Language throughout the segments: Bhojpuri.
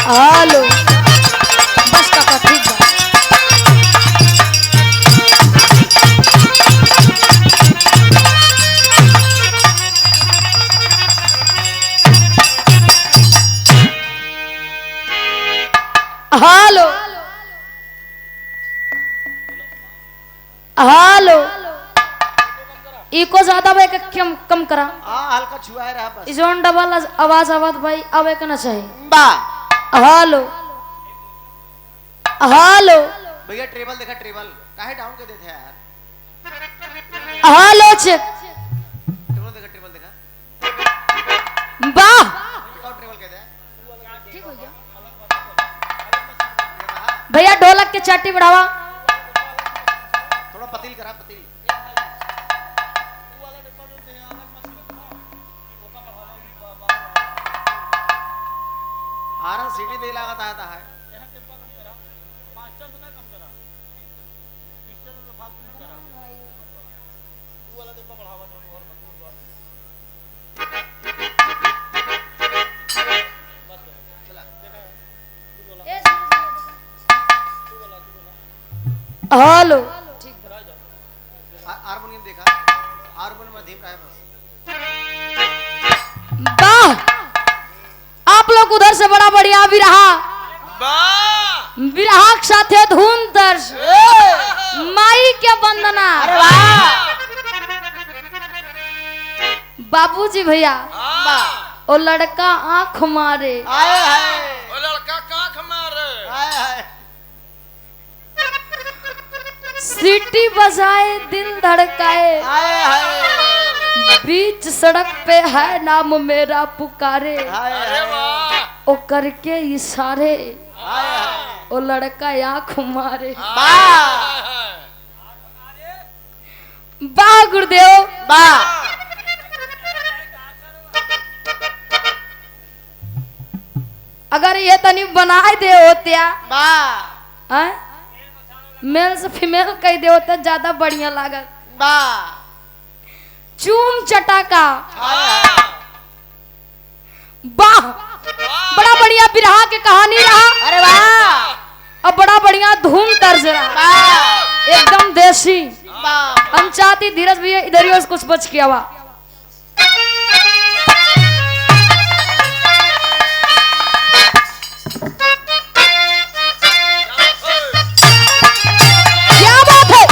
हेलो बस काका ठीक बा। हेलो हेलो इको ज्यादा भाई कम करा। हल्का छुआए रहा बस। जोन डबल आवाज आवाज भाई आवे के ना चाहिए। बा हेलो हेलो भैया ट्रेबल देखा ट्रेबल काहे डाउन कर देते हैं यार। हेलो चेक ट्रेबल देखा वाह कौन ट्रेबल कहते हैं। ठीक हो गया भैया ढोलक के चाटी बढ़ावा। थोड़ा पतील करा पतील। आरा सीटी दे लागत आता है। हेलो हारमोनियम देखा हारमोनियम में धीम रहा है बस। वाह आप लोग उधर से बड़ा बढ़िया विरहा विरहा के साथ धूम दर्श माई के वंदना। बाबूजी भैया ओ लड़का आंख मारे ओ लड़का काख मारे सीटी बजाए दिल धड़काए बीच सड़क पे है नाम मेरा पुकारे ओ करके इशारे ओ लड़का आंख मारे। वाह गुरुदेव वाह। अगर ये तनी बनाए दे होते मेल से फीमेल कह दे होते ज्यादा बढ़िया लागत। चूम चटाका वाह बड़ा बढ़िया बिरहा के कहानी रहा। अरे वाह अब बड़ा बढ़िया धूम तर्ज रहा एकदम देसी। हम चाहती धीरज भैया इधर ही कुछ बच किया हुआ। क्या बात है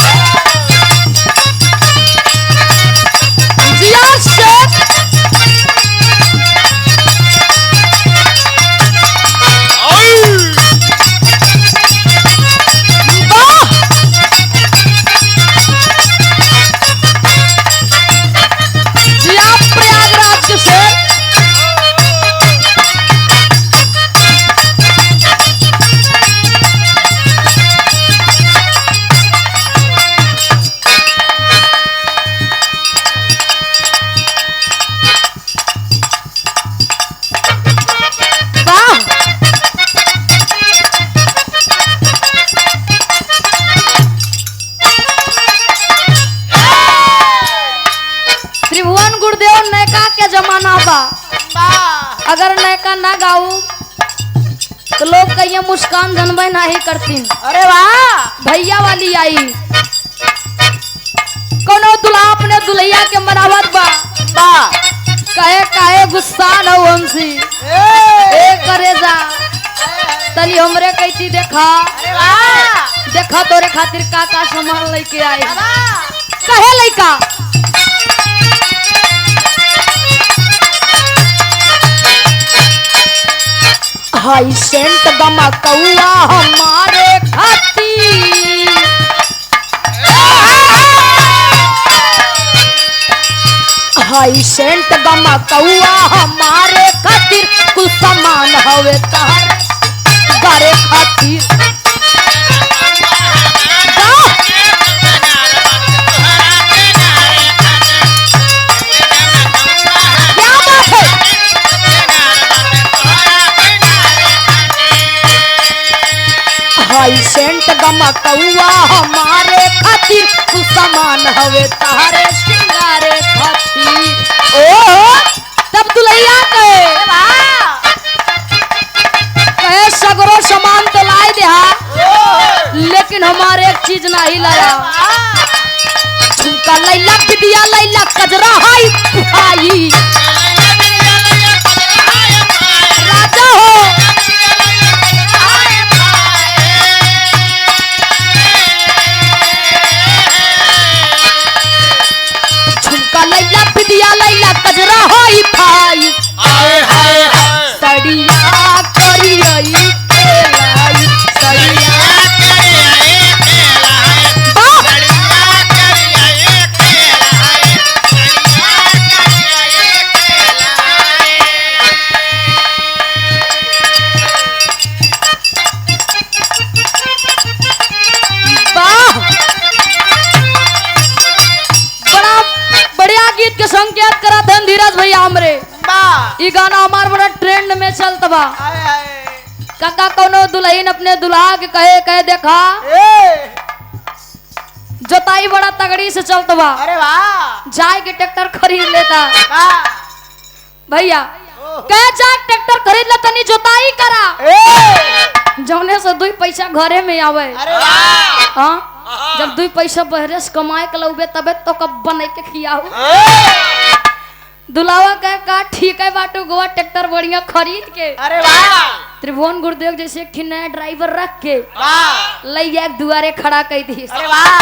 जिया शेख प्रयागराज के शेर त्रिभुवन गुरुदेव नैका के जमाना बा। अगर नैका ना गाऊ तो लोग कहिए मुस्कान जनबे नहीं करती। अरे वाह भैया वाली आई कोनो दुल्हा अपने दुल्हिया के मनावत बा कहे काहे गुस्सा न हो हमसी ए करेजा तनी हमरे कहती देखा देखा तोरे खातिर का सामान लेके आई कहे लइका हाई सेंट गमा कौआ हमारे खातिर हाई सेंट गमा कौआ हमारे खातिर कुछ सामान हवे तारे गारे खातिर क्या बात है हाई सेंट गमा कौआ हमारे खातिर तू सामान हवे तारे सिंगारे खातिर ओ तब दुल्हिया कहे ई गाना हमार बड़ा ट्रेंड में चलत बा। हाय हाय काका कोनो दुल्हन अपने दुल्हा के कहे कहे देखा ए जोताई बड़ा तगड़ी से चलत बा। अरे वाह जाए के ट्रैक्टर खरीद लेता वाह भैया ओह। कहे जा ट्रैक्टर खरीद ले तनी जोताई करा ए जौने से 2 पैसा घरे में आवे। अरे वाह हाँ जब 2 पैसा बहरे से कमाए के लौबे तबे तो कब बने के खियाऊ। दुलावा कहे का ठीक है बाटू गोवा ट्रैक्टर बढ़िया खरीद के अरे वाह त्रिभुवन गुरुदेव जैसे एक नया ड्राइवर रख के वाह लई जाके दुआरे खड़ा कर दी। अरे वाह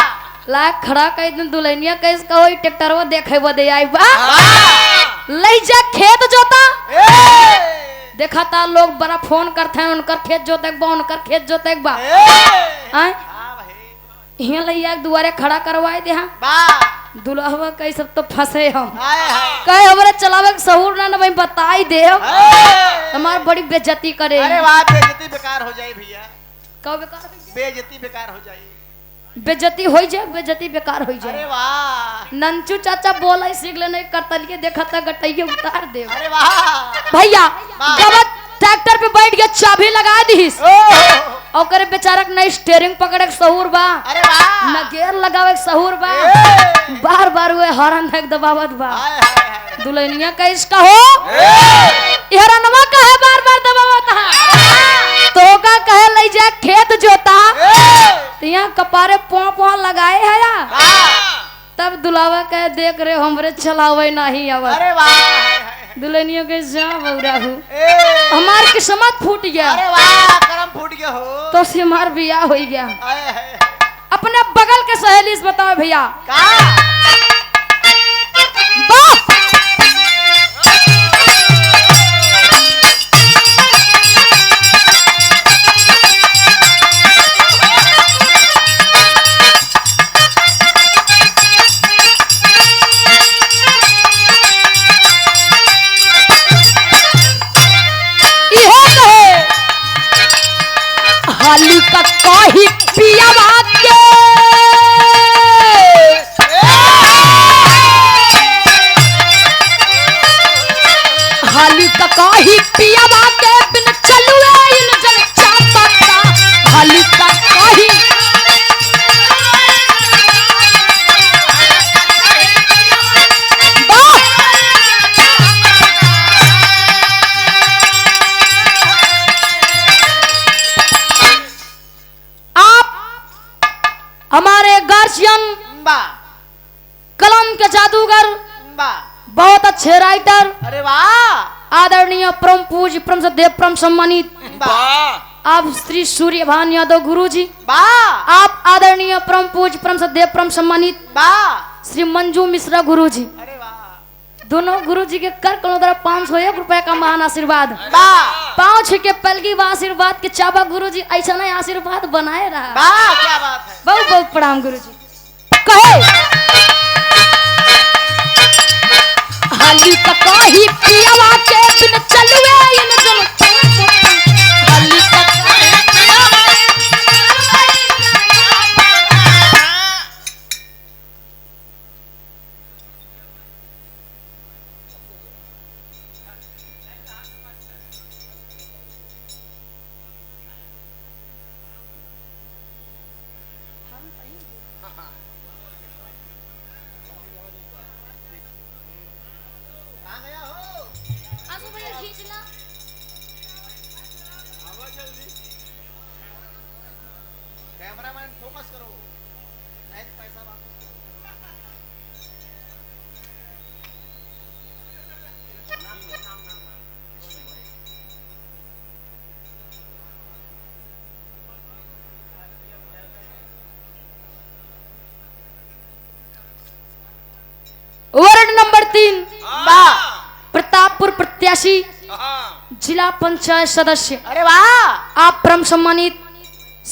ला खड़ा कर दी दुल्हनिया कैसे कहो ट्रैक्टरवा देखे बदे आई बा वाह लई जा खेत जोता ए देखा था लोग बड़ा फोन करते हैं उनकर खेत जोते बा उनकर खेत जोते बा ए आय हां भाई यहाँ लई जाके दुआरे खड़ा करवाए दे। हाँ वाह दुल्हवा कई सब तो फंसे हम हाय हाय कहे हमरे चलावे के सहूर ना भाई बताई दे ए! हमार बड़ी बेइज्जती करे। अरे वाह बेइज्जती बेकार हो जाए भैया कब बेकार हो जाए? बेइज्जती बेकार हो जाए बेइज्जती हो जाए बेइज्जती बेकार हो अरे जाए। वाह नंचू चाचा बोला सीख लेने करतलिए देखा था गटैया उतार दे। अरे वाह भैया वाह। जब ट्रैक्टर पे बैठ गया चाबी लगा दी ओह और करे बेचारा के न स्टीयरिंग पकड़े के सहूर बा अरे वाह न गियर लगावे के सहूर बा ए! बार बार वो हॉर्न फेंक दबावत बा। हाय हाय हाय दुल्हनिया का इसका हो हरनवा का है बार बार दबावत है तो का कहे लई जा खेत जोता तो यहाँ कपारे पों पों लगाए है या तब दुलावा कहे देख रहे हमरे चलावे नहीं आवा। अरे वाह दुल्हनियों के जा बौराहू ए हमार किस्मत फूट गया अरे वाह करम फूट गया हो तो से हमार बियाह हो गया। हाय हाय अपने बगल के सहेली से बताओ भैया का बाप हाली का काही पियावा के हाली का काही पियावा के बिन चलुए इन जल चापता हाली का काही हमारे गार्जियन बा कलम के जादूगर बा बहुत अच्छे राइटर अरे वाह आदरणीय परम पूज्य परम सदेव परम सम्मानित बा आप श्री सूर्यभान यादव गुरु जी बा आप आदरणीय परम पूज्य परम सदेव परम सम्मानित बा श्री मंजू मिश्रा गुरु जी अरे वाह दोनों गुरु जी के कर करो तरह 501 रुपए का महान आशीर्वाद बा पाँव छू के पलगी व आशीर्वाद के चाबा गुरु जी ऐसा नहीं आशीर्वाद बनाए रहा। बा क्या बात है बहुत बहुत प्रणाम गुरु जी। कहे हाली का काही पियावा के बिन चलवे इन जल हाली का काही पियावा कहां गया हो आजू भैया खींच ला आवा जल्दी कैमरामैन फोकस करो नहीं तो पैसा वापस वार्ड नंबर 3 बा प्रतापपुर प्रत्याशी जिला पंचायत सदस्य अरे वाह आप परम सम्मानित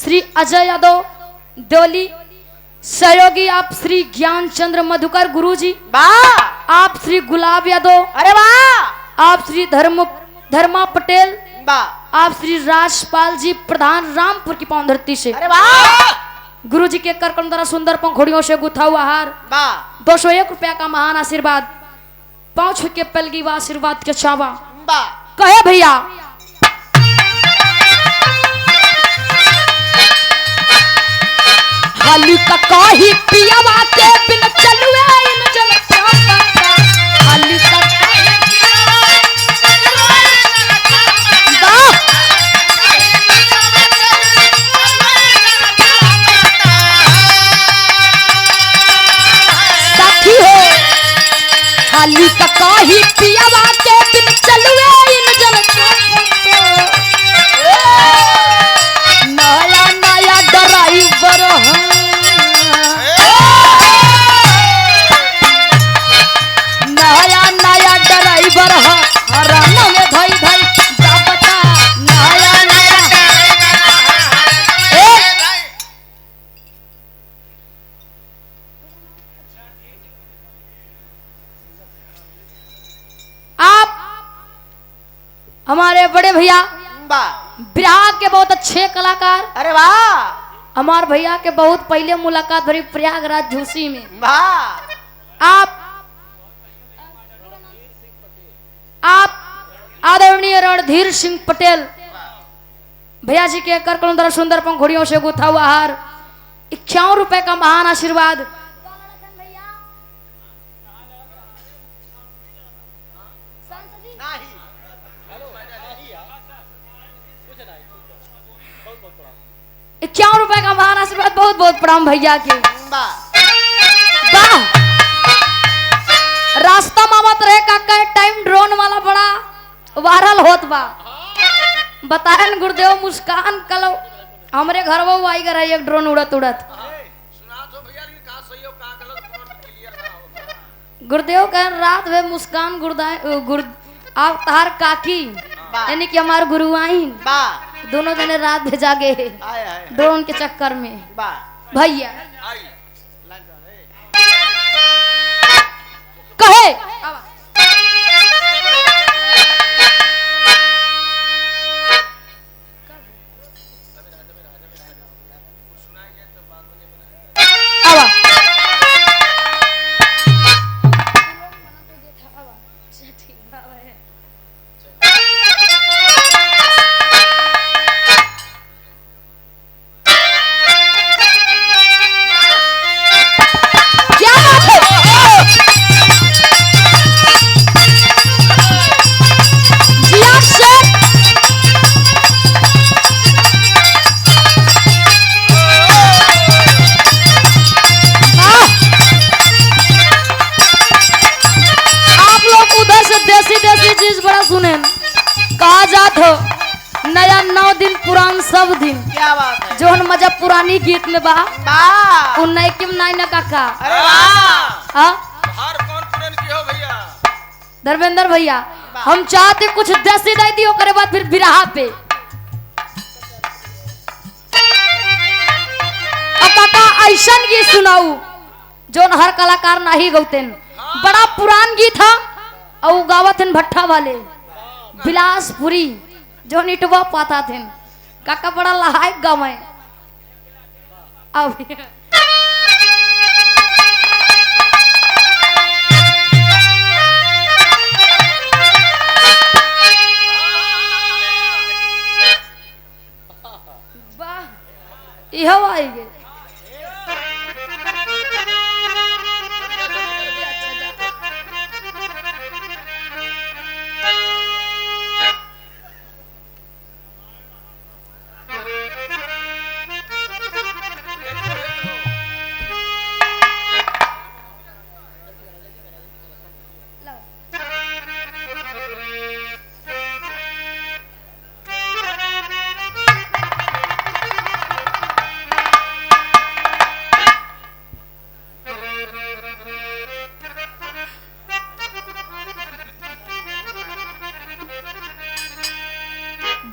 श्री अजय यादव देवली सहयोगी आप श्री ज्ञान चंद्र मधुकर गुरु जी बा आप श्री गुलाब यादव अरे वाह आप श्री धर्मा पटेल बा आप श्री राजपाल जी प्रधान रामपुर की पावन धरती से अरे वाह गुरु जी के करकम द्वारा सुंदर पंखुड़ियों से गुथा हुआ हार बा 201 रुपया का महान आशीर्वाद 5 के पलगी व आशीर्वाद के चावा बा कहे भैया हाली का काही पियावा के बिन चलुए इन जन चापता हाली का साथी हो हाली का काही पियावा के बिन चलुए इन जन चापता नया नया ड्राइवर नया नया ड्राइवर हराना में भाई भाई जा बता नया नया आप हमारे बड़े भैया बा बिहार के बहुत अच्छे कलाकार अरे वाह हमारे भैया के बहुत पहले मुलाकात भरी प्रयागराज झूसी में वाह आप आदरणीय रणधीर सिंह पटेल भैया जी के कर कलंदर सुंदर पंखुड़ियों से गुथा हुआ हार 51 रुपए का महान आशीर्वाद ₹51 रुपए का महान आशीर्वाद बहुत बहुत प्रणाम भैया के वाह रास्ता मामत रहे का टाइम ड्रोन वाला बड़ा वायरल होत बा बताएन गुरुदेव मुस्कान कलो हमरे घर वो आई कर एक ड्रोन उड़त उड़त गुरुदेव कह रात में मुस्कान आप तार काकी यानी कि हमारे गुरु आई दोनों जने रात भेजा गए ड्रोन के चक्कर में भैया कहे नया 9 दिन पुरान सब दिन क्या बात है जो मजा पुरानी गीत में बा उन नए किम नाई ना काका अरे वाह हां हर कौन पुरान की हो भैया धर्मेंद्र भैया हम चाहते कुछ देसी दे दियो करे बाद फिर बिरहा पे अब काका ऐसन गीत सुनाऊ जो हर कलाकार नहीं गौतेन बड़ा पुरान गीत था और गावतन भट्ठा वाले बिलासपुरी जो निटवा पाता थे काका बड़ा लहायक गावे अब वाह यह आई गे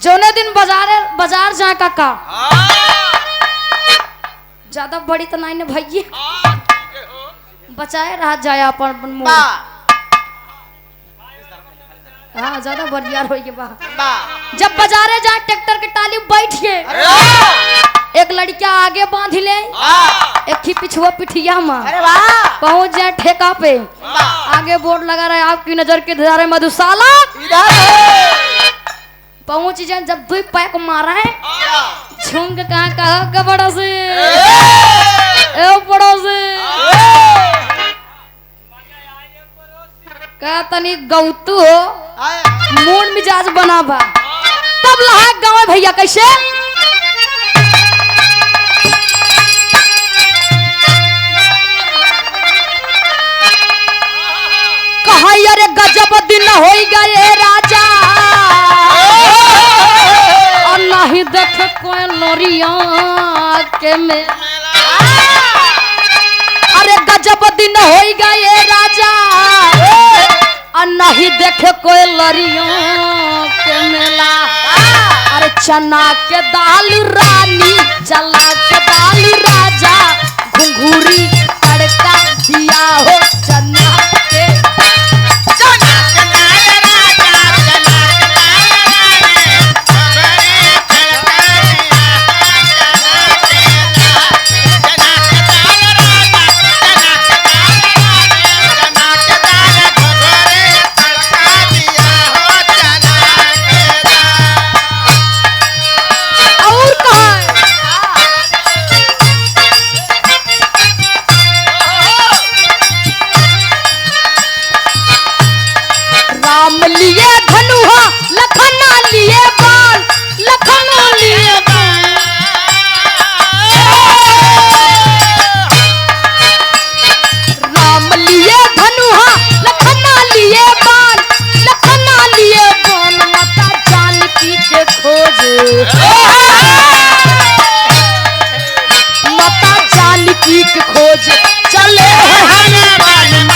जोने दिन बाजार जाए काका ज्यादा बड़ी तो नहीं ने भैया बचाए रहा जाए अपन हाँ ज्यादा बढ़िया हो गया जब बाजारे जाए ट्रैक्टर के टाली बैठ के एक लड़किया आगे बांध ले एक ही पिछुआ पिठिया में पहुंच जाए ठेका पे आगे बोर्ड लगा रहा है आपकी नजर के धारे मधुशाला पहुंच जाए जब दो पैक मारा है झुम के कहा बड़ा से ए बड़ा से कहा तनी गौतू हो मूड मिजाज बना बा तब लहा गाँव भैया कैसे कहा अरे गजब दिन हो गए राजा और नहीं देख कोई लोरिया के में अरे गजब दिन हो गए राजा और नहीं देखे कोई लरिया के मेला अरे चना के दाल रानी चला के दाल राजा घुंघूरी तड़का दिया हो चना के लिए धनुहा लखना लिए बाण लखना लिए राम लिए धनुहा लखना लिए बाण लखना लिए बाण माता जानकी के खोज माता जानकी के खोज चले हनुमान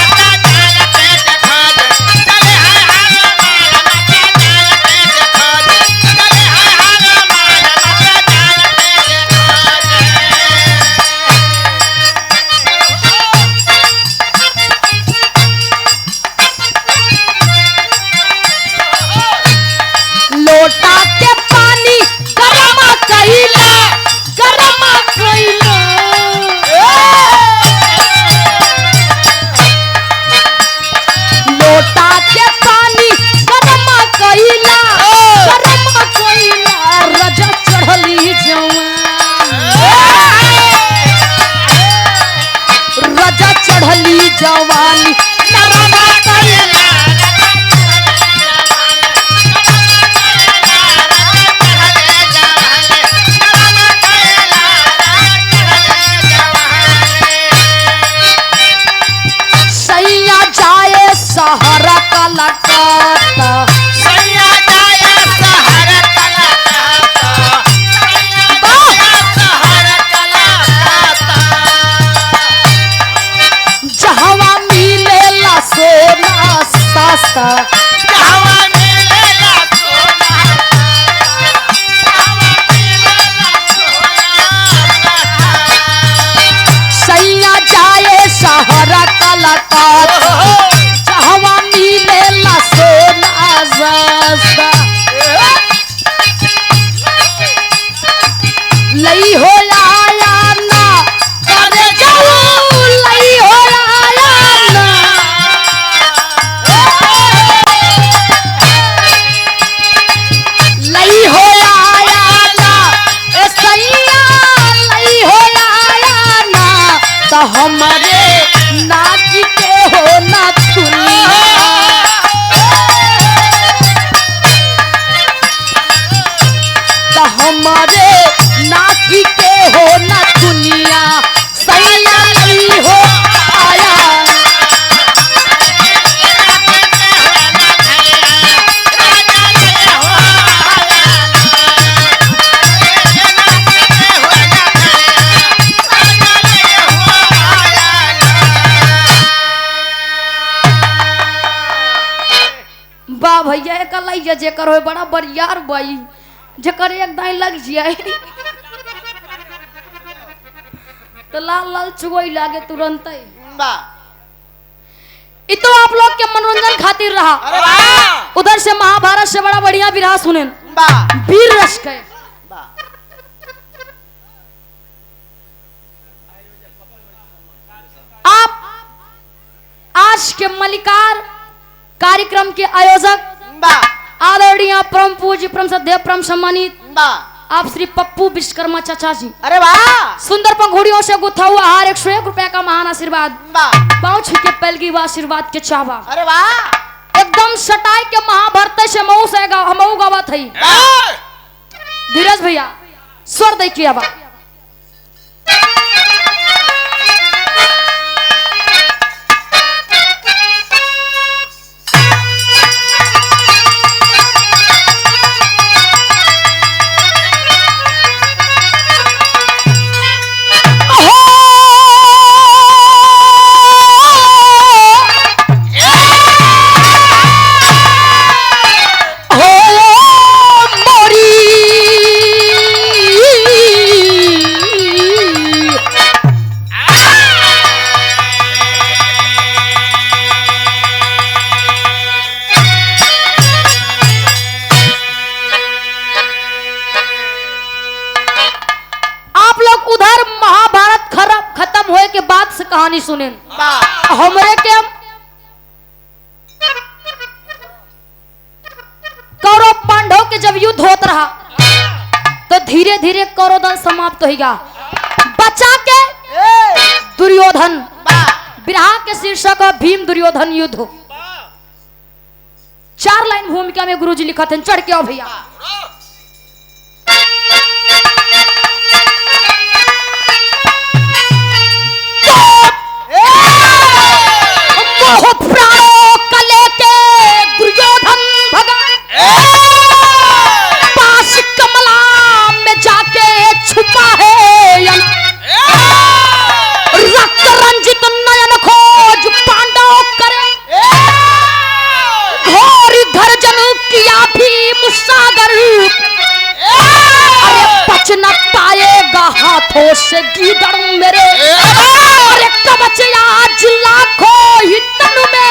लोटा के पानी गरमा कइला लोटा के पानी गरमा कइला रजा चढ़ली जवान रजा चढ़ली जवानी नरमा कइला सहारा कलाकाता सैया जाए सहारा कलाकाता सहारा कलाकाता जहवा मिलेला सोना सस्ता जहवा मिलेला सोना जहवा मिलेला सोना सैया जाए सहारा कलाकाता हवा मिलेला सोना सस्ता लई हो आया ना करे जाऊ लई हो आया ना लई हो आया ना ए सैया लई हो आया ना तो हमारे नाच के हो ना हमारे नाची के हो ना दुनिया सैया नहीं हो आया बा भैया एक लाई जेकर हो बड़ा बरियार बाई जेकर एक दाई लग जाए तो लाल लाल चुगोई लागे तुरंत ही तो आप लोग के मनोरंजन खातिर रहा अरे वाह उधर से महाभारत से बड़ा बढ़िया विराह सुने वीर रस के आप आज के मलिकार कार्यक्रम के आयोजक आदरणीय यहाँ परम पूज्य परम सदैव परम सम्मानित वाह आप श्री पप्पू विश्वकर्मा चाचा जी अरे वाह सुंदर पंखुड़ियों से गुथा हुआ हार 101 रुपए का महान आशीर्वाद वाह पाँव छू के पहलगी व आशीर्वाद के चावा अरे वाह एकदम सटाई के महाभारत से मऊ से हमऊ गावा थई धीरज भैया स्वर देखिए अब कहानी सुने हमरे के कौरव पांडव के जब युद्ध होत रहा तो धीरे धीरे कौरव दल समाप्त हो गया बचा के दुर्योधन विराह के शीर्षक भीम दुर्योधन युद्ध 4 लाइन भूमिका में गुरुजी लिखा थे चढ़ के आओ भैया हाथों से गीदड़ मेरे अरे कवच आज लाखों ही तन में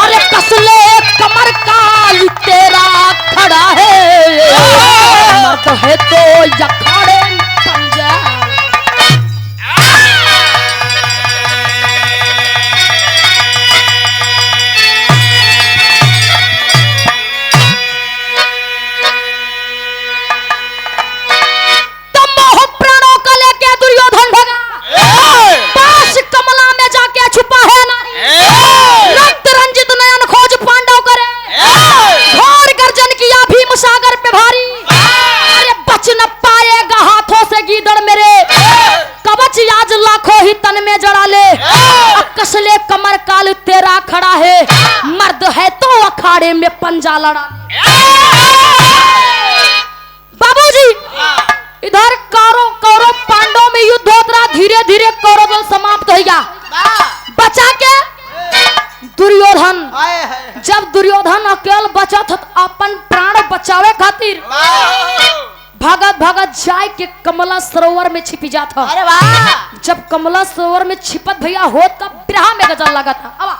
अरे कसले कमर काल तेरा खड़ा है मत है तो यखाड़े पंजा में पंजा लड़ा बाबूजी इधर कौरव पांडव में युद्ध होता रहा धीरे धीरे कौरव दल समाप्त हो गया बचा के दुर्योधन जब दुर्योधन अकेल बचा था अपन प्राण बचावे खातिर भगत भगत जाय के कमला सरोवर में छिपी जाता अरे वाह जब कमला सरोवर में छिपत भैया हो तब विरह में गजल लगा था अब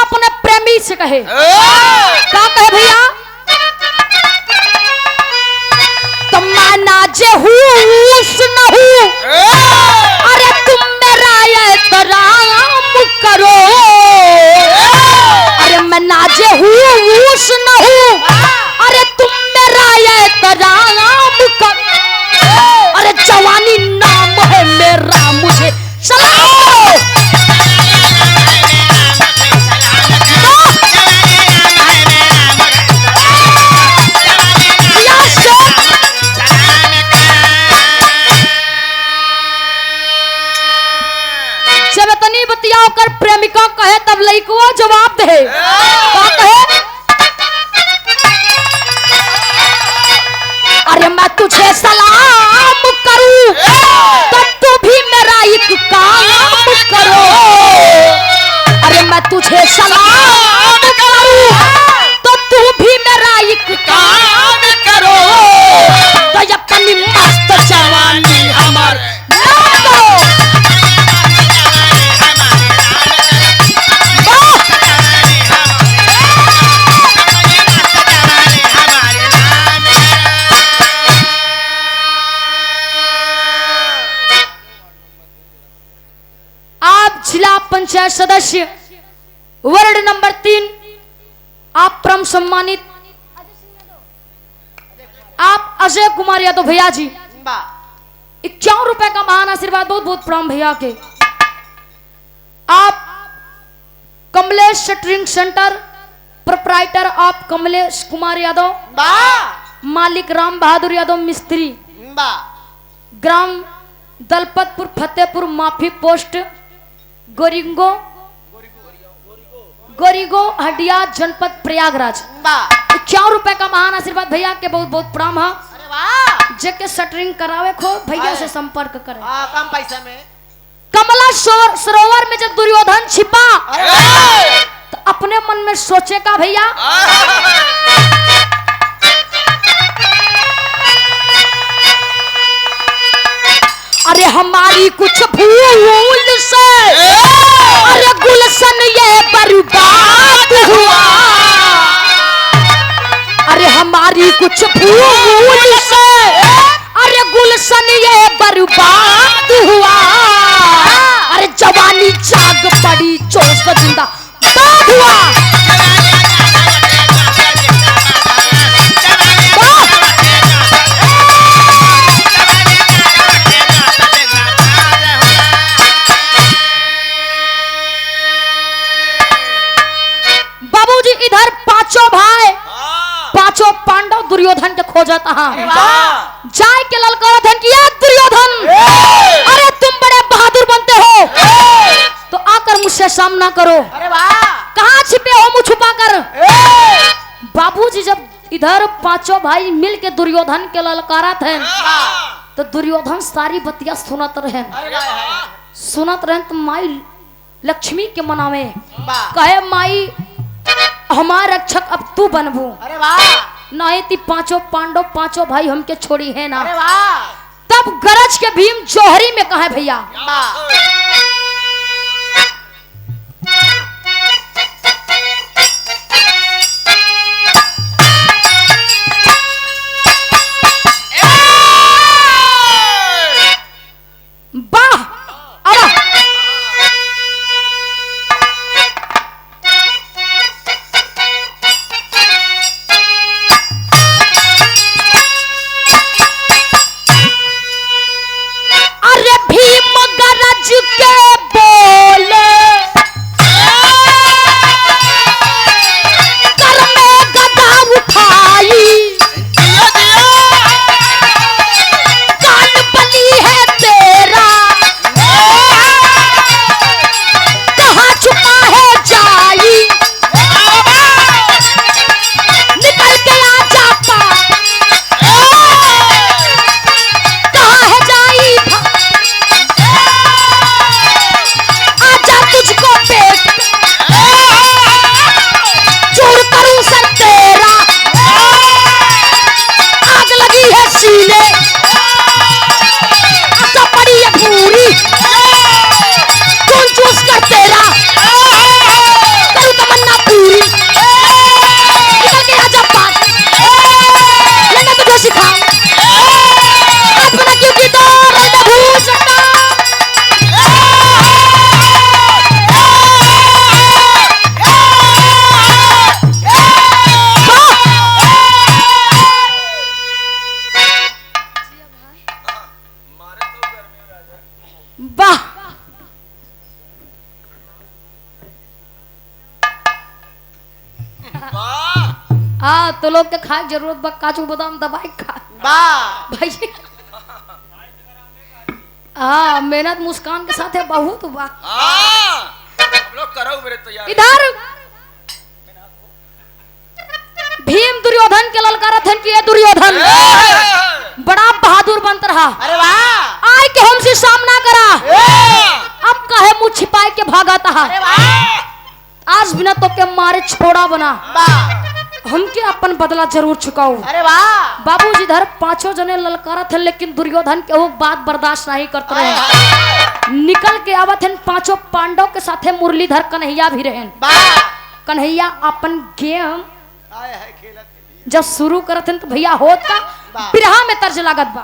अपने प्रेमी से कहे क्या कहे भैया तुम नाजे न हूँ अरे तुम मेरा एहतराम करो अरे मैं नाजे न हूँ अरे तुम मेरा एहतराम करो अरे जवानी नाम है मेरा मुझे सलाम कर प्रेमिका कहे तब लइकवा जवाब दे क्या कहे अरे मैं तुझे सलाम करूं तो तू भी मेरा एक काम करो अरे मैं तुझे सलाम करूं तो तू भी मेरा एक काम करो तो अपनी मस्त जवानी हमार नाम करो सदस्य वार्ड नंबर 3 आप परम सम्मानित आप अजय कुमार यादव भैया जी, 51 रुपए का महान आशीर्वाद, बहुत बहुत प्रणाम भैया के। आप कमलेश शटरिंग सेंटर प्रोप्राइटर आप कमलेश कुमार यादव, मालिक राम बहादुर यादव मिस्त्री, ग्राम दलपतपुर फतेहपुर माफी पोस्ट गोरिगो हडिया जनपद प्रयागराज। 51 रुपए का महान आशीर्वाद भैया के, बहुत बहुत प्रणाम है। जेके शटरिंग करावे खो भैया से संपर्क करें। कम पैसा में कमला सरोवर में जब दुर्योधन छिपा तो अपने मन में सोचेगा भैया, अरे हमारी कुछ भूल से अरे गुलशन ये बर्बाद हुआ, अरे हमारी कुछ भूल से अरे गुलशन ये बर्बाद हुआ, अरे जवानी जाग पड़ी जोश जिंदा बात हुआ। बाबूजी इधर पांचों भाई पांचों पांडव दुर्योधन के खोजत जाए के ललकारत हैं कि ये दुर्योधन अरे तुम बड़े बहादुर बनते हो तो आकर मुझसे सामना करो। कहाँ छिपे हो मुँह छुपा कर। बाबूजी जब इधर पांचों भाई मिल के दुर्योधन के ललकारत हैं तो दुर्योधन सारी बतिया सुनत रहे तो माई लक्ष्मी के मनावे कहे, माई हमारा रक्षक अब तू बनबू। नहीं ती पांचों पांडव पांचों भाई हमके छोड़ी है ना। तब गरज के भीम जौहरी में कहे भैया, वाह अरे भीम गरज के बोले कर में गदा उठाई, कान बली है तेरा कहाँ छुपा है जाई, निकल के आ जा पा कहाँ है जाई, आजा तुझको पेट चूर करूं सर तेरा, आग लगी है सीने आशा पड़ी है पूरी, खून चूस कर तेरा करूं तमन्ना पूरी, निकल के आजा पास लड़ना तुझे सिखाऊं, अपना क्यों की दौर है भूल सकता। वाह तो लोग के खाए जरूरत बा, काजू बादाम दवाई खा भाई। मेहनत मुस्कान के साथ है बहुत बा। इधर भीम दुर्योधन के ललकारत हैं कि ये दुर्योधन बड़ा बहादुर बनत रहा, आय के हमसे सामना करा, अब कहे मुँह छिपाए के भागा था, आज बिना तो के मारे छोड़ा बना, हमके अपन बदला जरूर चुकाओ। बाबूजी इधर पांचों जने ललकारत हैं लेकिन दुर्योधन के वो बात बर्दाश्त नहीं करते रहे, निकल के आवत हैं पांचों पांडव के साथे मुरलीधर कन्हैया भी रहे। कन्हैया अपन गेम जब शुरू करत हैं तो भैया होत का बिरहा में तर्ज लागत बा।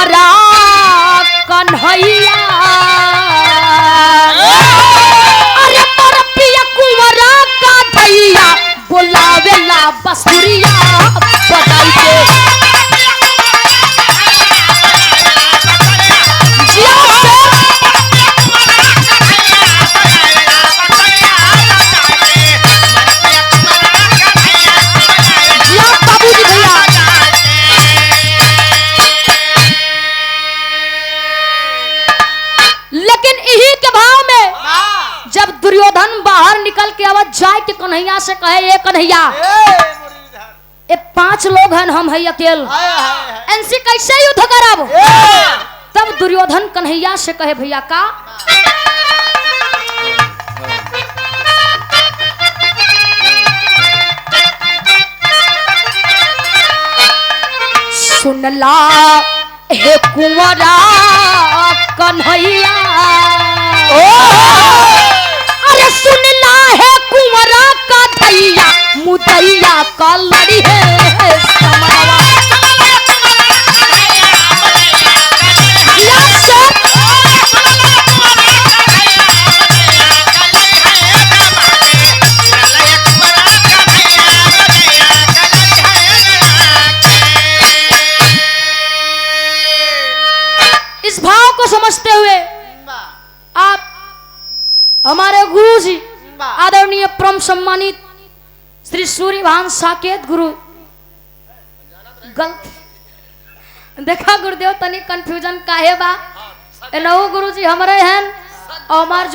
कुंवरा कन्हैया अरे पर पिया कुंवरा का धैया बुलावेला बसुरिया बजाई के जिया से जिया बाबूजी भैया लेकिन यही के भाव में जब दुर्योधन बाहर निकल के आवाज जाए कि कन्हैया से कहे ये कन्हैया ये 5 लोग हैं हम है अकेल इनसे कैसे युद्ध करब तब दुर्योधन कन्हैया से कहे भैया का सुनला हे कुंवरा कन्हैया अरे सुनला है कुंवरा का धैया मुदैया का लड़ी है समरवा जिया से इस भाव को समझते हुए आप हमारे गुरु जी आदरणीय परम सम्मानित श्री सूर्यभान साकेत गुरु गलत देखा गुरुदेव तनी कंफ्यूजन काहे बा एनहु गुरु जी हमारे हैं और हमार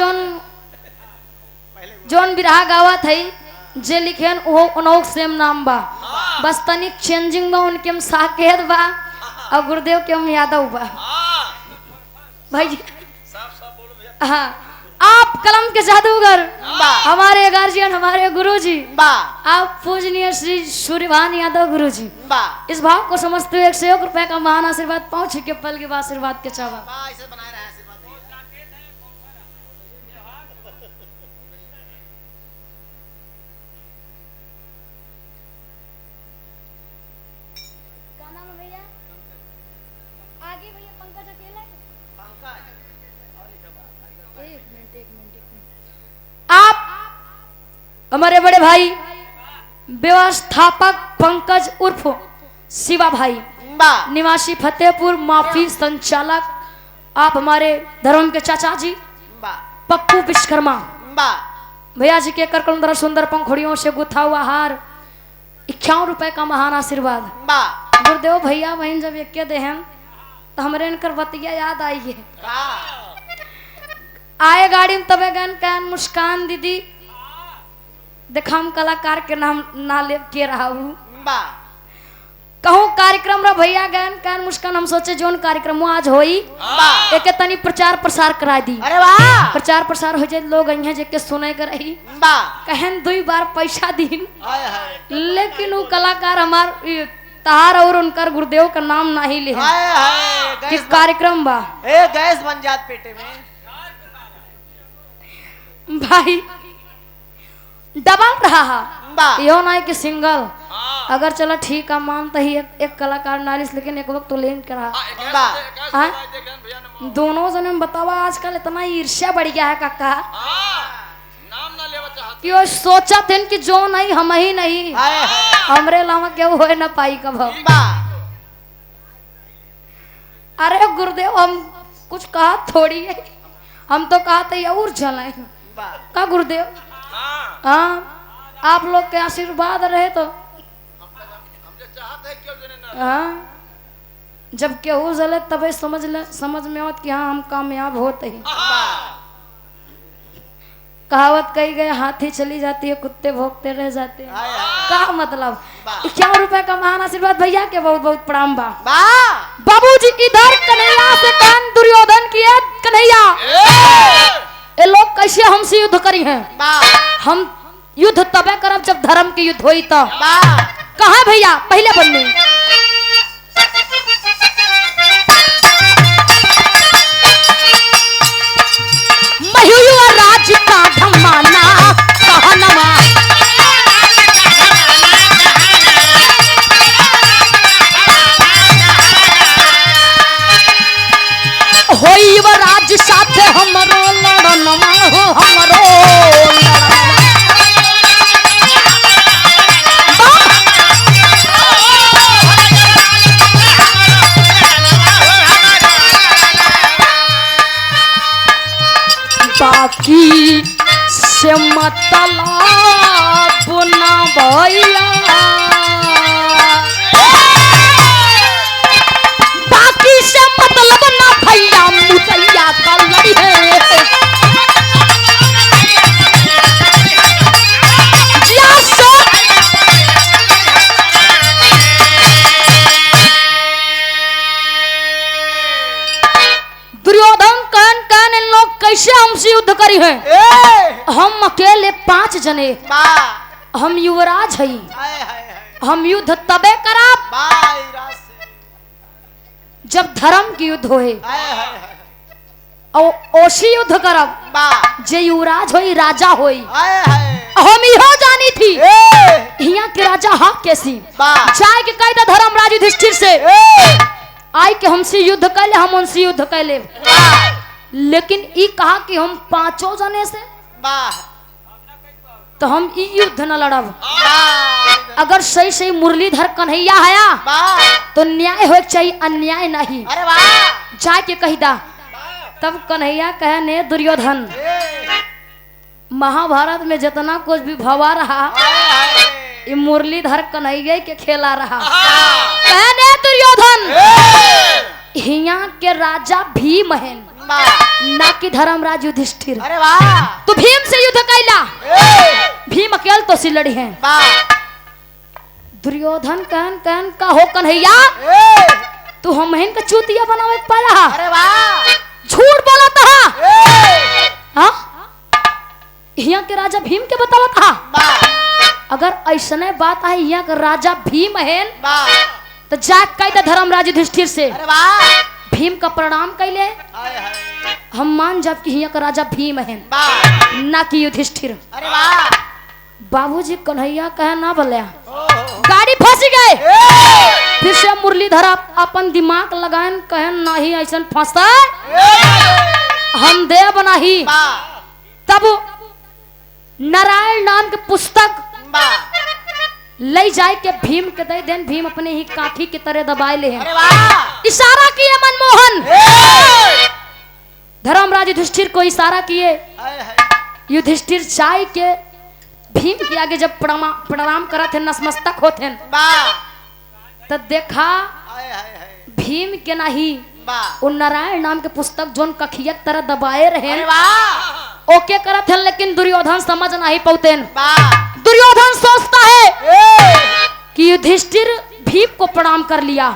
जोन बिरहा गावत है जे लिखेन वो उनों सेम नाम बा बस तनी चेंजिंग में उनके हम साकेत बा और गुरुदेव के हम यादव बा भाई हाँ आप कलम के जादूगर हमारे गार्जियन हमारे गुरुजी आप पूजनीय श्री सूर्यभान यादव गुरुजी इस भाव को समझते हुए 101 रुपए का महान आशीर्वाद पहुंच के पल के बाद आशीर्वाद के चावा आप हमारे बड़े भाई व्यवस्थापक पंकज उर्फ शिवा भाई निवासी फतेहपुर माफी संचालक आप हमारे धर्म के चाचा जी पप्पू विश्वकर्मा भैया जी के करकम द्वारा सुंदर पंखुड़ियों से गुथा हुआ हार 51 रुपए का महान आशीर्वाद गुरुदेव भैया बहन जब एक दे हैं तो हमारे इनकर बतिया याद आई है आए गाड़ी में तबे गन कैन मुस्कान दीदी देखा हम कलाकार के नाम ना ले के रहा हूँ कहूँ कार्यक्रम रहा भैया गन कैन मुस्कान हम सोचे जोन कार्यक्रम आज होई एक तनी प्रचार प्रसार करा दी अरे वाह प्रचार प्रसार हो जाए लोग अइहे जेके सुने कर रही कहन 2 बार पैसा दीन लेकिन वो कलाकार हमार तहार और उनकर गुरुदेव का नाम नहीं ले कि कार्यक्रम बा गैस बन जात पेटे में भाई डबल रहा यो नहीं कि सिंगल अगर चला ठीक है मानता ही एक कलाकार नालिस लेकिन एक वक्त तो लेन करा दोनों जने में बतावा आजकल इतना ईर्ष्या बढ़ गया है काका कि वो सोचा थे कि जो नहीं हम ही नहीं हमरे अलावा क्यों हो ना पाई कब अरे गुरुदेव हम कुछ कहा थोड़ी है हम तो कहा था और जलाए का गुरुदेव हाँ आप लोग के आशीर्वाद रहे तो हाँ जब केहू जले तबे समझ में आवत कि हाँ हम कामयाब होते ही कहावत कही गए हाथी चली जाती है कुत्ते भोगते रह जाते हैं का मतलब 51 रुपए का महान आशीर्वाद भैया के बहुत बहुत प्रणाम बा बाबूजी इधर कन्हैया से कान दुर्योधन की है कन्हैया ये लोग कैसे हमसे युद्ध करी हैं हम युद्ध तबे करब जब धर्म की युद्ध होई तो कहा भैया पहले बनने मयूर राज का धमाना कहनवा मतलब ना भइला बाकी से मतलब ना भैया मुसैया का लड़ी है दुर्योधन कहन कहन इन लोग कैसे हमसे युद्ध करी है हम अकेले 5 जने हम युवराज हई हम युद्ध तबे करब जब धर्म की युद्ध होए और ओशी युद्ध करब जे युवराज होई राजा होई हम इहो जानी थी हिया के राजा हा कैसी जाए के कहता धर्मराज युधिष्ठिर से आई के हमसे युद्ध कैले हम उनसे युद्ध कैले लेकिन ई कहा कि हम 5 जने से तो हम ई युद्ध न लड़ब अगर सही सही मुरलीधर कन्हैया हया तो न्याय हो चाहिए अन्याय नहीं जाके कही दा तब कन्हैया कहे ने दुर्योधन महाभारत में जितना कुछ भी भवा रहा ये मुरलीधर कन्हैया के खेला रहा कहने दुर्योधन हिया के राजा भीम है ना कि धर्मराज युधिष्ठिर तो भीम से युद्ध कैला भीम अकेल तो सी लड़ी है दुर्योधन कहन कहन का हो कन्हैया तू हम का चूतिया बनावे पाया झूठ बोला था हिया के राजा भीम के बतावा था अगर ऐसने बात है यहाँ का राजा भीम है तो जाग कैदा धर्मराज युधिष्ठिर से भीम का प्रणाम कैले हम मान जब कि यहाँ का राजा भीम है ना कि युधिष्ठिर बाबूजी कन्हैया कहे ना बोले गाड़ी फंस गए फिर से मुरलीधर अपन दिमाग लगाए कहे नहीं ऐसा फंसता हम देव नहीं तब नारायण नाम के पुस्तक ले जाए के भीम के दे देन भीम अपने ही काठी की तरह दबाए ले इशारा किए मनमोहन धर्मराज युधिष्ठिर को इशारा किए युधिष्ठिर चाय के भीम के आगे जब प्रणाम करत थे नतमस्तक होते तब देखा भीम के नहीं वो नारायण नाम के पुस्तक जोन कखियत तरह दबाए रहे ओके करत है लेकिन दुर्योधन समझ नहीं पाते दुर्योधन सोचता है कि युधिष्ठिर भीम को प्रणाम कर लिया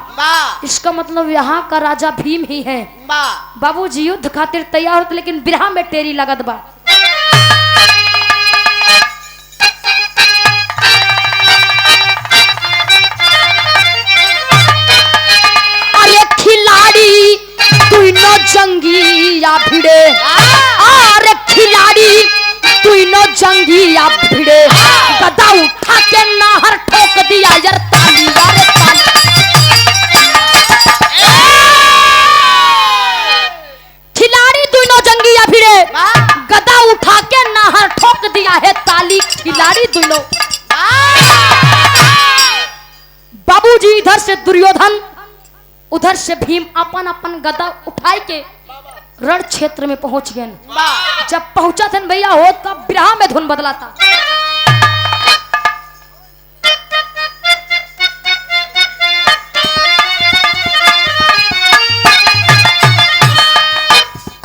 इसका मतलब यहाँ का राजा भीम ही है बाबूजी युद्ध खातिर तैयार होते लेकिन बिरहा में टेरी लगत बा अरे खिलाड़ी तू नो जंगी या भिड़े अरे खिलाड़ी तू नो जंगी या भिड़े गदा उठा के नाहर ठोक दिया यार ताली यार ताली खिलाड़ी तू नो जंगी या भिड़े गदा उठा के नाहर ठोक दिया है ताली खिलाड़ी दोनों बाबूजी इधर से दुर्योधन उधर से भीम अपन अपन गदा उठाई के रण क्षेत्र में पहुंच गए जब पहुंचा थे भैया हो का बिरहा में धुन बदला था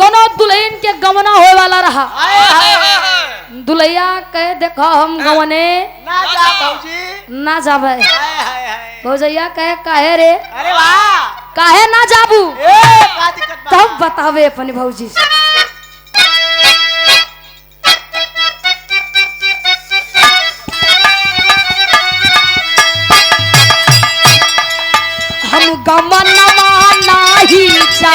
कोनो दुल्हन के गवना होए वाला रहा दुल्हैया कहे देखो हम गवने ना जा भौजी ना जाबे भौजैया कहे काहे रे अरे वाह काहे ना जाबू का दिक्कत बा तब बतावे अपने भौजी से हम गमनवा नाही जा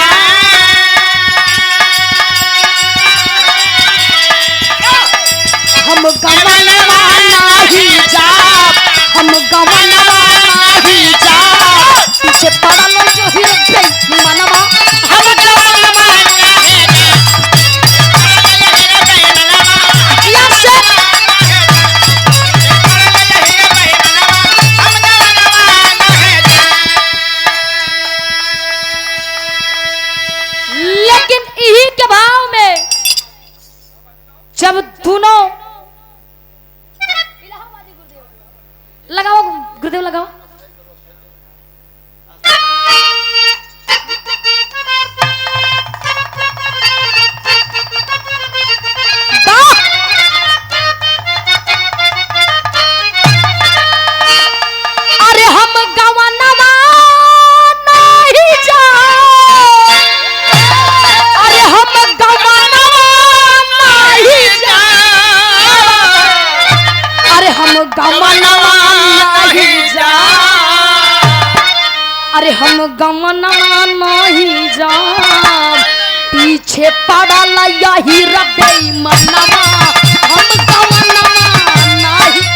हम गमनवा नाही जा हम गमनवा नाही जा पीछे पड़ल जो हृदय मनवा हम गमनवा लेकिन यही के भाव में जब दोनों लगाओ गुरुदेव लगाओ। अरे हम गवनवा नहीं जा, अरे हम गवनवा नहीं जा, अरे हम गवनवा नहीं जा, अरे हम गवनवा नहीं जा, पीछे पड़ल यही रबे मनवा, हम गवनवा नहीं।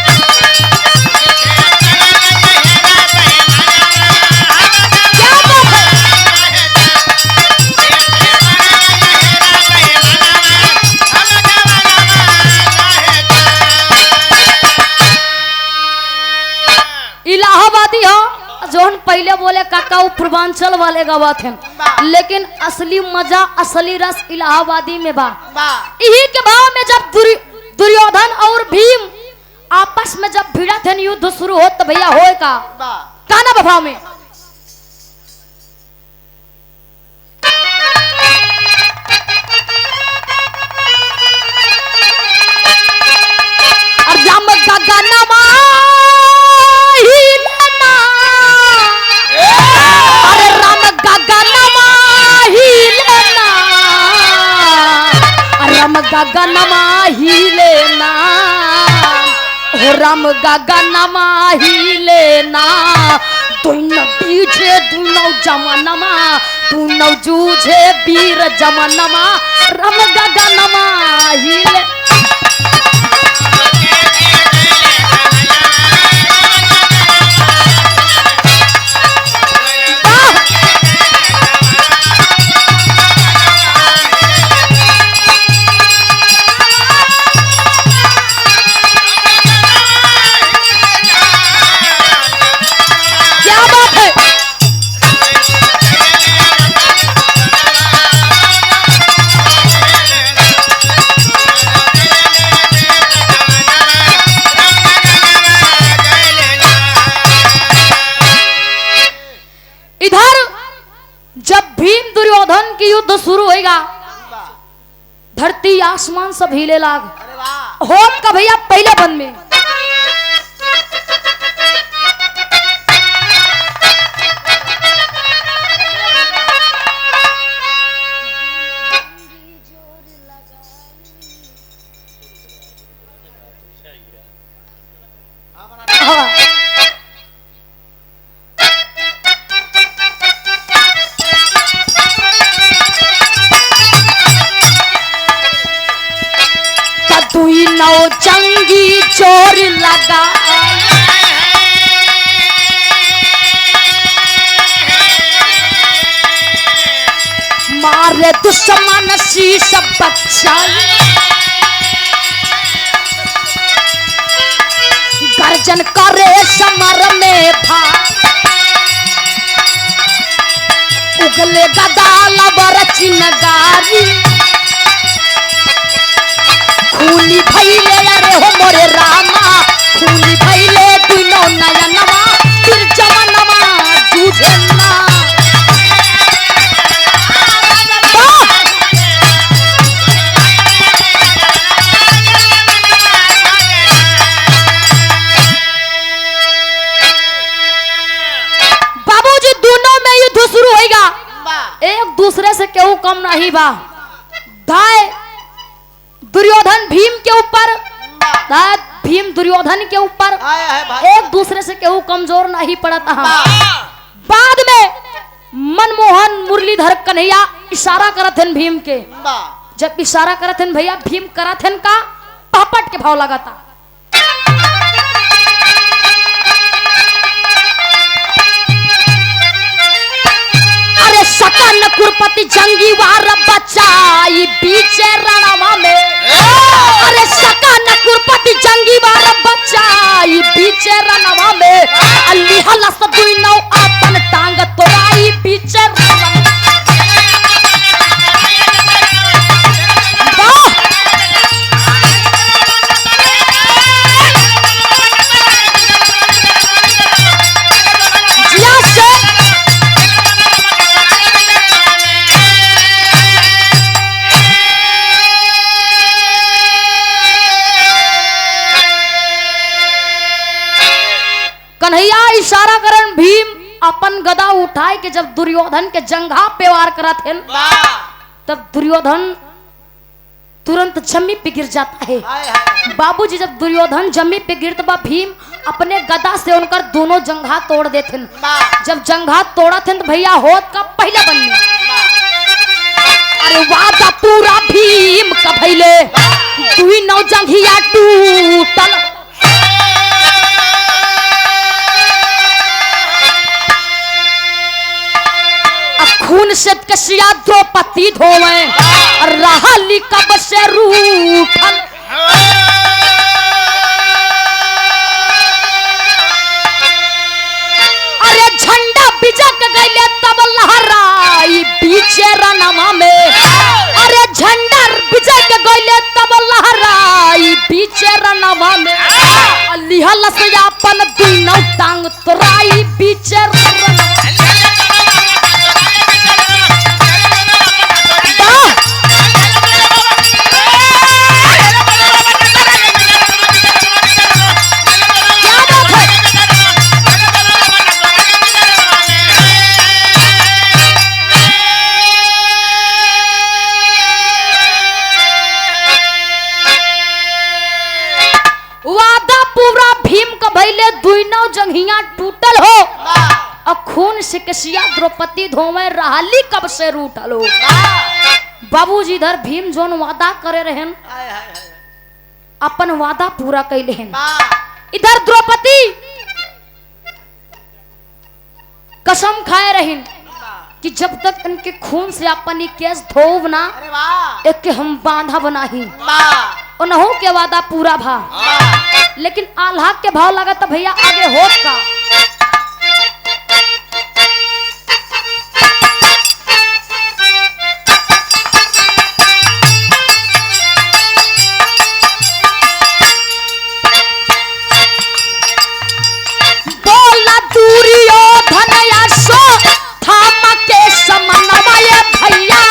इलाहाबादी हो जोन पहले बोले काका वो पूर्वांचल वाले गवात हैं, लेकिन असली मजा असली रस इलाहाबादी में बा। यही के भाव में जब दुर्योधन और भीम आपस में जब भिड़ा थे युद्ध शुरू हो तो भैया होए का काना भाव में और जम गगनमा गगनमा ही लेना, हो राम गगनमा ही लेना, दोनों पीछे दोनों जमनमा, दोनों जूझे वीर जमनमा, राम गगनमा ही ले। युद्ध शुरू होगा, धरती आसमान सब हिले लाग। होम का भैया पहले बंद में नौ जंगी चोर लगा, मारे दुश्मन शीश बच्चा, गर्जन करे समर में था, उगले गदाल बरची नगारी, खूनी भैले अरे हो मोरे रामा, खूनी भैले दुनो नयनमा, फिर जवनमा जूझे ना। बाबूजी दोनों में युद्ध शुरू होगा, एक दूसरे से केहू कम नहीं बा। दाए दुर्योधन भीम के ऊपर, भीम दुर्योधन के ऊपर, एक दूसरे से केहू कमजोर नहीं पड़ता। बाद में मनमोहन मुरलीधर कन्हैया इशारा करत हन भीम के, जब इशारा करत हन भैया भीम करत हन का पापट के भाव लगाता। अरे सकन कुरपति जंगी वार बचाई बीचे रणवा में, अरे सकन कुरपति जंगी वार बचाई बीचे रणवा में, अल्ली हलस दुई नौ अपन टांग तोड़ाई बीचे रणवा में। कन्हैया इशारा करन भीम अपन गदा उठाए के जब दुर्योधन के जंघा पे वार करा थे तब दुर्योधन तुरंत जमी पे गिर जाता है। बाबूजी जब दुर्योधन जमी पे गिरता बा भीम अपने गदा से उनकर दोनों जंघा तोड़ देते। जब जंघा तोड़ा थे तो भैया होत का पहले बन गया। अरे वादा पूरा भीम का भैले दुई नौ जंघिया टूटल। खून से कसिया द्रौपदी धोवे रहली कब से रूठल। अरे झंडा बिजक गईले तब लहराई बीचे रनवा में। अरे झंडा बिजक गईले तब लहराई बीचे रनवा में। लिहल से अपन दुनौ टांग तोराई बीचे रनवा। जंघिया टूटल हो और खून से कसिया द्रौपदी धोवे रहली कब से रूठल हो। बाबूजी इधर भीम जोन वादा करे रहन अपन वादा पूरा कैले हैं। इधर द्रौपदी कसम खाए रहन कि जब तक इनके खून से अपन केस धोव ना एक के हम बांधा बनाही। उन्हों के वादा पूरा भा लेकिन आल्हा के भाव लगा तो भैया आगे होत का। बोला दुर्योधन सो थाम के समन्वय भैया।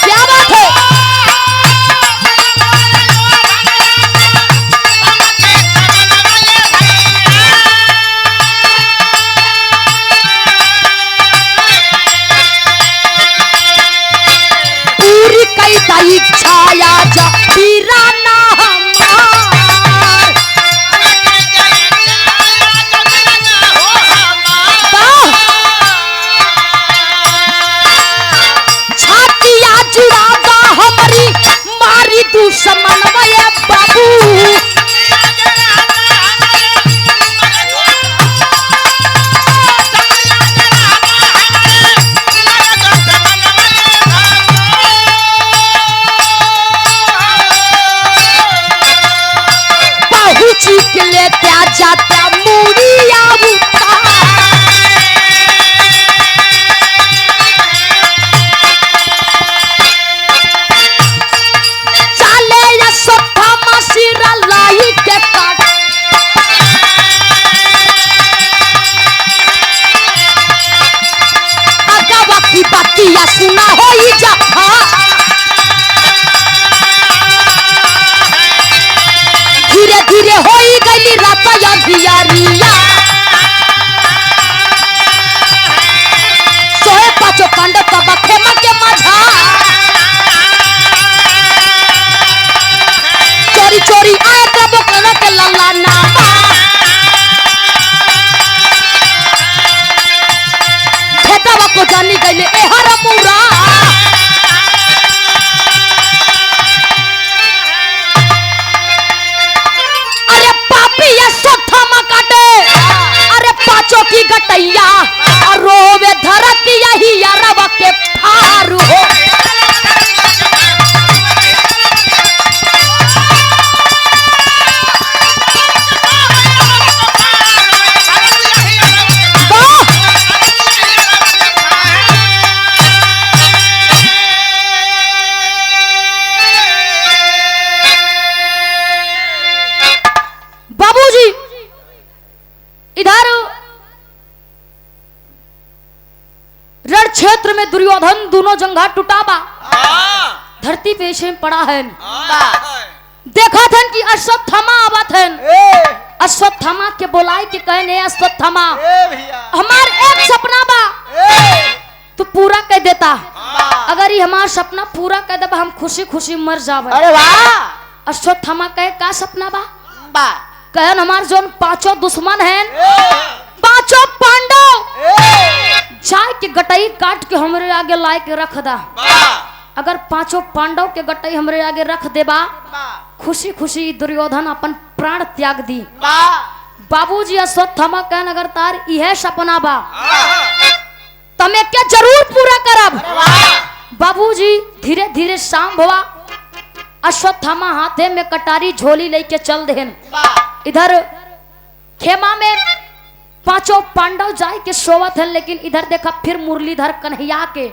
क्या बात है। छाया जा वीराना छातिया जुड़ावा हमारी मारी दुश्मन बाबू। चीख लेते जाता मुड़िया चले या सोफा मसीरा लाई के काट। अगवा की बतिया सुना हो जा धीरे धीरे हो गई रात धियारिया। सोए पाचो कांड तब खेमा के मझा चोरी चोरी आए तब कना के लल्ला नामा। खेतवा को जानी गईले ए हर मुरा। पाचों की गटैया और रोवे धरती यही यारवा के फार हो। बाबूजी इधर रण क्षेत्र में दुर्योधन दोनों जंघा टूटाबा धरती पे से पड़ा है। देखा था कि अश्वत्थामा आवत हैं। अश्वत्थामा के बोलाई के कहने अश्वत्थामा भैया हमार एक सपना बा तू पूरा कर देता। अगर ये हमार सपना पूरा कर देबा हम खुशी खुशी मर जावे। अरे वाह अश्वत्थामा कहे का सपना बा? बा कहन हमार जोन पांचों दुश्मन हैं पांचों पांडव जाय के गटई काट के हमरे आगे लाए के रख दा। अगर पांचों पांडव के गटई हमरे आगे रख देबा खुशी खुशी दुर्योधन अपन प्राण त्याग दी। बाबूजी अश्वत्थामा कहन अगर तार यह सपना बा तमे क्या जरूर पूरा करब। बाबूजी धीरे धीरे शाम भवा अश्वत्थामा हाथे में कटारी झोली लेके चल देहन। इधर खेमा में पांचों पांडव जाए के सोवत हैं लेकिन इधर देखा फिर मुरलीधर कन्हैया के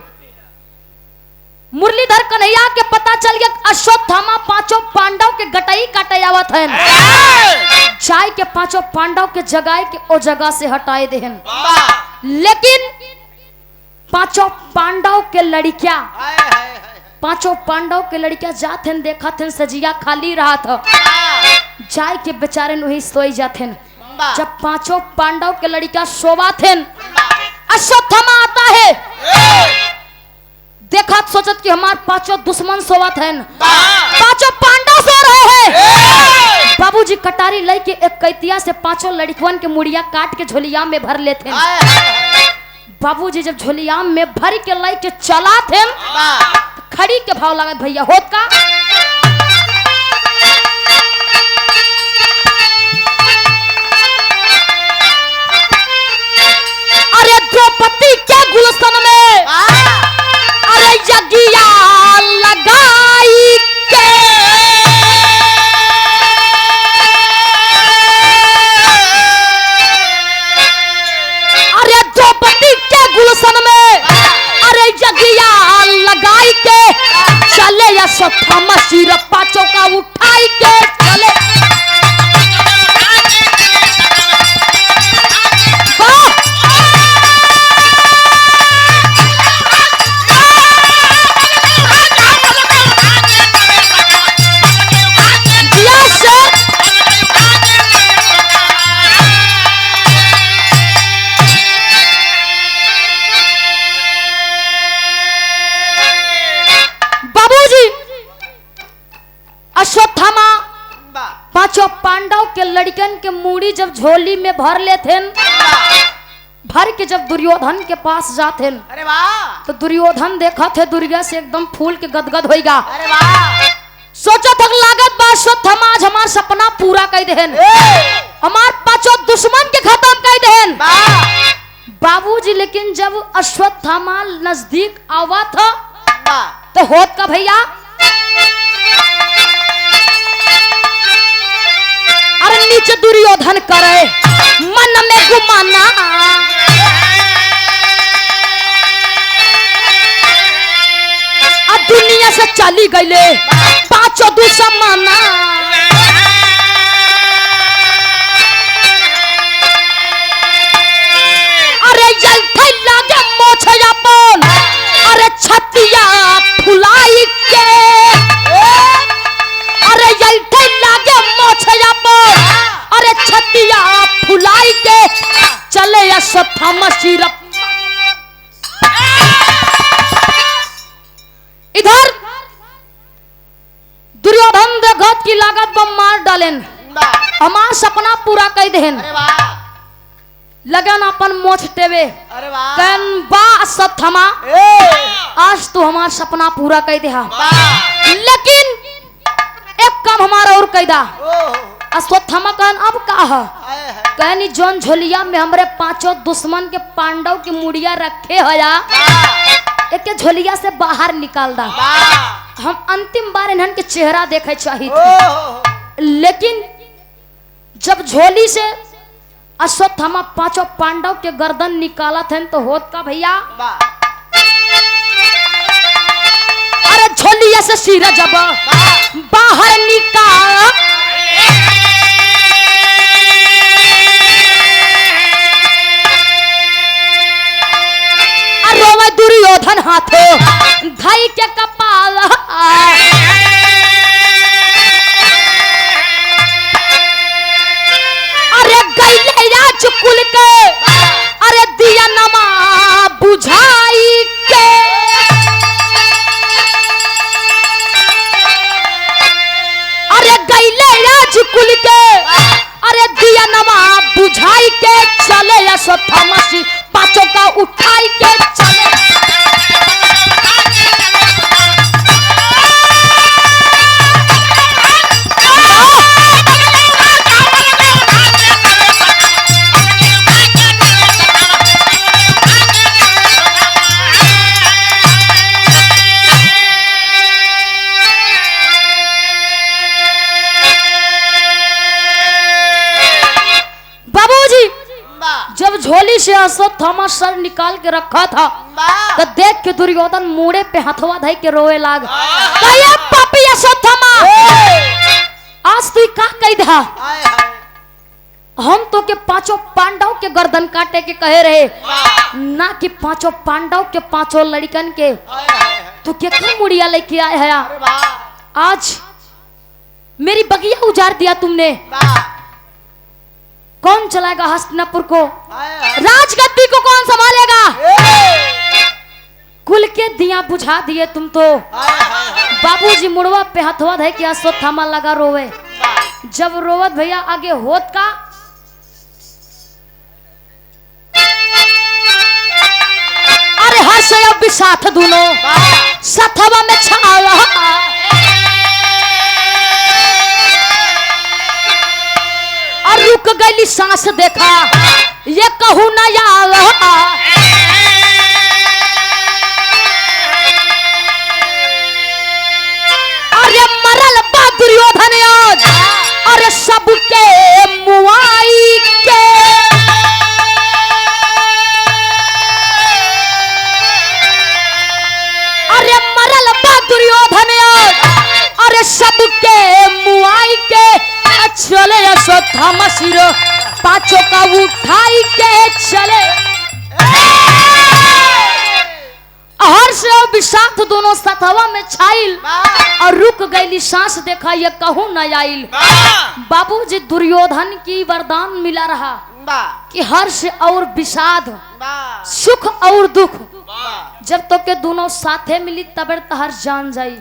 पता चल गया अश्वत्थामा पांचों पांडव के गटई काटे आवत हैं। जाए के पांचों पांडव के जगाए के ओ जगह से हटाए देहन। लेकिन पांचों पांडव के लड़कियां जात हैं देखत हैं सजिया खाली रहा था जाए के बेचारे वही सोई जाते हैं। जब पांचों पांडव के लड़कियां सोवा थे अश्वत्थामा आता है देखा सोचत कि हमारे पांचों दुश्मन सोवत हैं पांचों पांडव सो रहे हैं। बाबूजी कटारी लई के एक कैतिया से पांचों लड़कियों के मुड़िया काट के झोलिया में भर लेते हैं। बाबूजी जब झोलिया में भर के लई के चला थे खड़ी के भाव लागत भैया होत का अरे द्रौपदी के गुलशन में अरे यज्ञिया लगाई के अरे द्रौपदी के गुलशन में अरे यज्ञिया लगाई के चले अश्वत्थामा सिर पांचों का उठाई के चले। अश्वत्थामा पांचों पांडव के लड़कन के मूड़ी जब झोली में भर लेते भर के जब दुर्योधन के पास जाते अरे वाह तो दुर्योधन देखा थे दुर्गा से एकदम फूल के गदगद होएगा। अरे वाह सोचा था लागत बा अश्वत्थामा आज हमार सपना पूरा कर देहन हमार पांचों दुश्मन के खत्म कर देहन। बाबूजी लेकिन जब अश्वत्थामा नजदीक आवा था तो होत का भैया अरे नीचे दुर्योधन करे मन में गुमाना अब दुनिया से चली गईले पांचों दुश्मना अरे जलते लागे मोछ अपन अरे छतिया फुलाई के अरे जलते लागे मोछ अपन अरे छतिया फुलाई के चले अश्वत्थामा सिर। इधर दुर्योधन देखत की लागत बम मार डालेन हमार सपना पूरा कर देहन लगन अपन मोछ टेवे कन बा अश्वत्थामा आज तू हमार सपना पूरा कर देहा लेकिन एक काम हमारा और कैदा। अश्वत्थामा कहन अब का है कहनी जोन झोलिया में हमरे पांचों दुश्मन के पांडव की मुड़िया रखे होया एक झोलिया से बाहर निकाल दा हम अंतिम बार इन्हन के चेहरा देखे चाहिए थे। लेकिन जब झोली से अश्वत्थामा पांचों पांडव के गर्दन निकाला थे तो होत का भैया अरे झोलिया से सिर जब बाहर निकाल दुर्योधन हाथों धाई के कपाल झोली से अश्वत्थामा सर निकाल के रखा था तो देख के दुर्योधन मुड़े पे हथवा धई के रोए लाग। कहे पापी अश्वत्थामा, आज तू का कही धा? हम तो के पांचों पांडव के गर्दन काटे के कहे रहे, ना कि पांचों पांडव के पांचों लड़कन के। तू क्या मुड़िया लेके आए है? आज मेरी बगिया उजाड़ दिया तुमने। कौन चलाएगा हस्तिनापुर को? राजगद्दी को कौन संभालेगा? कुल के दिया बुझा दिए तुम तो। बाबूजी मुड़वा पे हथवा धे के अश्वत्थामा लगा रोवे। जब रोवत भैया आगे होत का, अरे हर्ष अब भी साथ दोनों सथवा में छावा। और रुक गई सांस, देखा ये कहूं ना यार। अरे मरल बा दुर्योधन आज, अरे सबके मुआई के। अरे मरल बा दुर्योधन आज, अरे सबके मुआई के। चले अश्वत्थामा सिर पांचों का उठाई के चले। हर्ष और विषाक्त दोनों सथवा में छाइल और रुक गई सांस, देखा ये कहूं न आइल। बाबूजी दुर्योधन की वरदान मिला रहा कि हर्ष और विषाद, सुख और दुख जब तो के दोनों साथे मिली तब तहर जान जाई।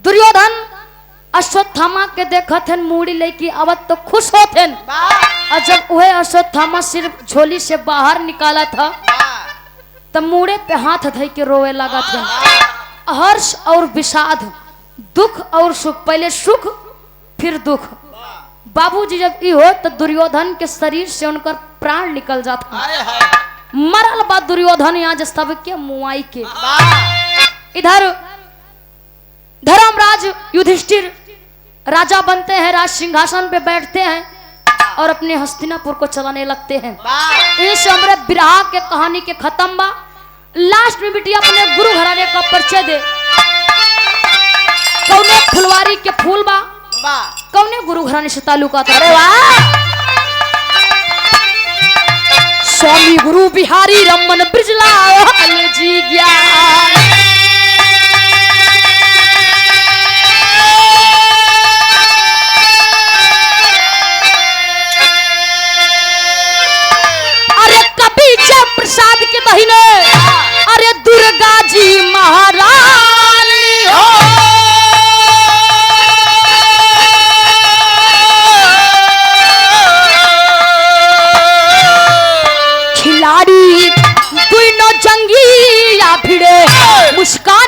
दुर्योधन अश्वत्थामा के देखत हन मूड़ी लेके आवत तो खुश होते। और जब वह अश्वत्थामा सिर्फ झोली से बाहर निकाला था तब मूड़े पे हाथ धई के रोए लगा था। हर्ष और विषाद, दुख और सुख, पहले सुख फिर दुख। बाबूजी जब ये हो तो दुर्योधन के शरीर से उनका प्राण निकल जाता। मरल बा दुर्योधन यहाँ जब सबके मुआई के। इधर धर्मराज युधिष्ठिर राजा बनते हैं, राज सिंहासन पे बैठते हैं और अपने हस्तिनापुर को चलाने लगते हैं। इस हमरे विराह के कहानी के खत्म बा। लास्ट में बिटिया अपने गुरु घराने का परिचय दे। कौने फुलवारी के फूल बा, कौने गुरु घराने से ताल्लुकात। अरे वाह! स्वामी गुरु बिहारी रमन ब्रिजलाल जी ज्ञान। प्रसाद के बहिने, अरे दुर्गा जी महारानी हो। खिलाड़ी दुनो जंगी या भिड़े मुस्कान